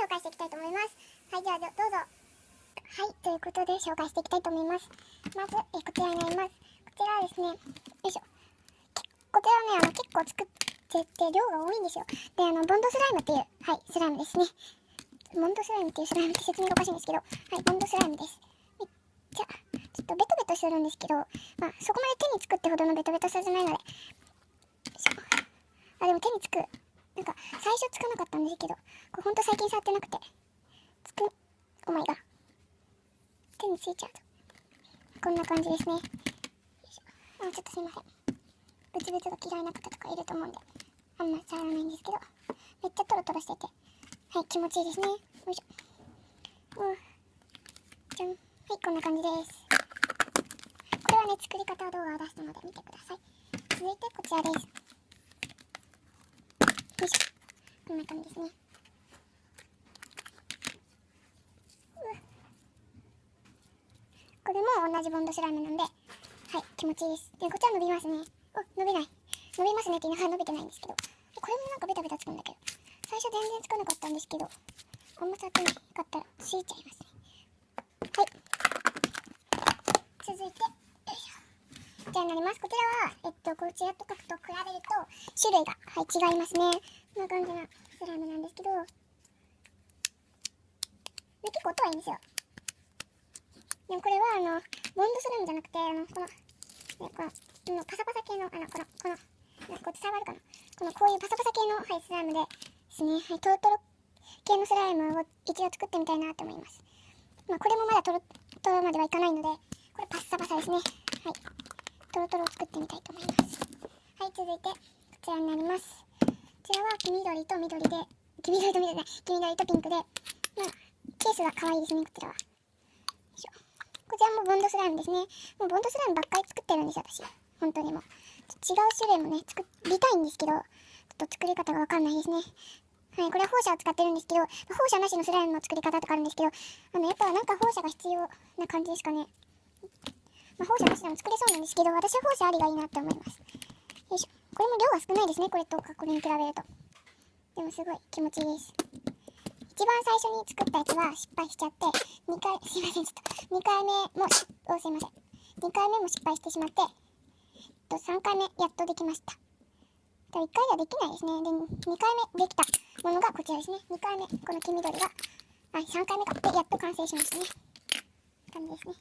介していきたいと思います。はい、ではどうぞ。はい、ということで紹介していきたいと思います。まず、こちらになります。こちらはですね、よいしょ。こちらはね、結構作ってて量が多いんですよ。で、ボンドスライムっていう、はい、スライムですね。ボンドスライムっていうスライムって説明がおかしいんですけど、はい、ボンドスライムです。めっちゃ、ちょっとベトベトするんですけど、まあ、そこまで手につくってほどのベトベトさじゃないので、よいしょ。あ、でも手につく。なんか、最初つかなかったんですけど、これほんと最近触ってなくて、お前が、手についちゃうと。こんな感じですね。よいしょ。ちょっとすいません。ブツブツが嫌いな方とかいると思うんで、あんま触らないんですけど、めっちゃトロトロしてて、はい、気持ちいいですね。よいしょ。じゃん。はい、こんな感じです。これはね、作り方動画を出したので見てください。続いてこちらです。よいしょ。こんな感じですね。これも同じボンドスライムなんで、はい、気持ちいいです。で、こちら伸びますね。伸びない。伸びますねっていうのは伸びてないんですけど、これもなんかベタベタつくんだけど、最初全然つかなかったんですけど、あんま触ってなかったらついちゃいますね。はい。続いて、よいしょ。こちらになります。こちらは、こちらと書くと比べると種類が、はい、違いますね。こんな感じなスライムなんですけど、で結構音はいいんですよ。でもこれはボンドスライムじゃなくて、このパサパサ系の、こう伝わるかな、こういうパサパサ系の、はい、スライムですね。はい、トロトロ系のスライムを一度作ってみたいなと思います。まあ、これもまだトロトロまではいかないので、これパッサパサですね。はい、トロトロを作ってみたいと思います。はい、続いて、こちらになります。こちらは黄緑と緑で、黄緑と緑ね、黄緑とピンクで、まあ、ケースが可愛いですね、こちらは。よいしょ。こちらもボンドスライムですね。もうボンドスライムばっかり作ってるんですよ、私。本当にもう。違う種類もね、作りたいんですけど、ちょっと作り方がわかんないですね。はい、これは放射を使ってるんですけど、放射なしのスライムの作り方とかあるんですけど、やっぱなんか放射が必要な感じですかね。まあ、放射なしでも作れそうなんですけど、私は放射ありがいいなって思います。よいしょ。これも量が少ないですね、これに比べると。でもすごい気持ちいいです。一番最初に作ったやつは失敗しちゃって、すいません、ちょっと、2回目もすいません。2回目も失敗してしまって、3回目やっとできました。1回ではできないですね。で、2回目できたものがこちらですね。2回目、この黄緑が、3回目か。で、やっと完成しましたね。感じですね。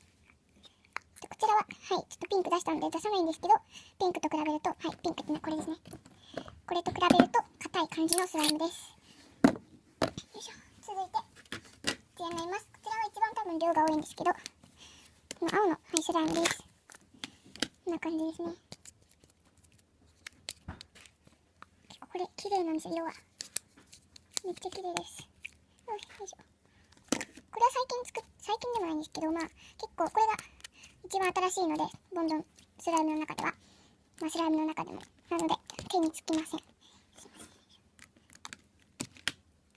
こちらは、はい、ちょっとピンク出したので出さないんですけど、ピンクと比べると、はい、ピンクってのはこれですね。これと比べると、硬い感じのスライムです。よいしょ。続いて、こちらになります。こちらは一番多分量が多いんですけど、この青の、はい、スライムです。こんな感じですね。結構これ、綺麗なんですよ、色は。めっちゃ綺麗です。よいしょ。これは最近でもないんですけど、まあ、結構これが一番新しいので、ボンドンスライムの中では、まあ、スライムの中でも、なので、手につきません。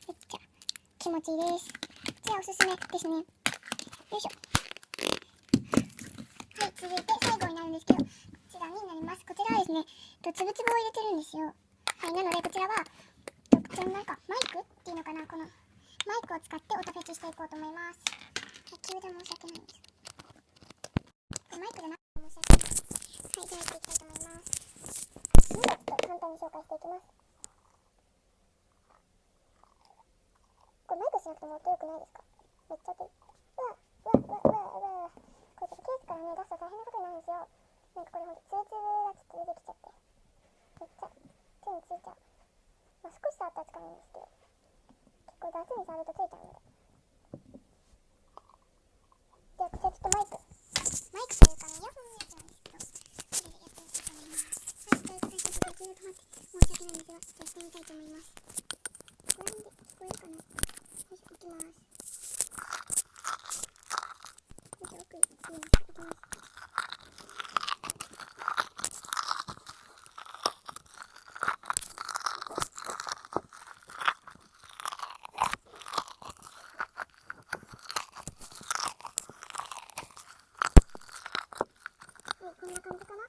めっちゃ気持ちいいです。こちらおすすめですね。よいしょ。はい、続いて最後になるんですけど、こちらになります。こちらはですね、つぶつぶを入れてるんですよ。はい、なのでこちらは、こちらなんかマイクっていうのかな、このマイクを使って音フェチしていこうと思います。急で申し訳ないんです。マイクでなくて申し訳ない。はい、じゃあやっていきたいと思います。ちょっと簡単に紹介していきます。これマイクしなくても音良くないですか？めっちゃ音いい。これちょっとケースからね、出すと大変なことになるんですよ。なんかこれほんとツルツルがちょっと出てきちゃって、めっちゃ手についちゃう。まあ少し触ったらつかないんですけど、結構雑に触るとついちゃうので。ではこちらちょっとマイクというかね、イヤホンのやつなんですけど、これでやってみたいと思います。はい、ということでちょっと途中で止まって申し訳ないんですが、ちょっとやってみたいと思います。これで聞こえるかな。よいしょ、いきます。よいしょ、奥にいきます。こんな感じかな。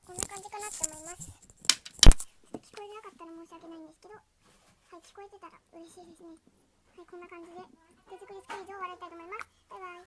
こんな感じかなって思います。聞こえなかったら申し訳ないんですけど、はい、聞こえてたら嬉しいですね。こんな感じで。で、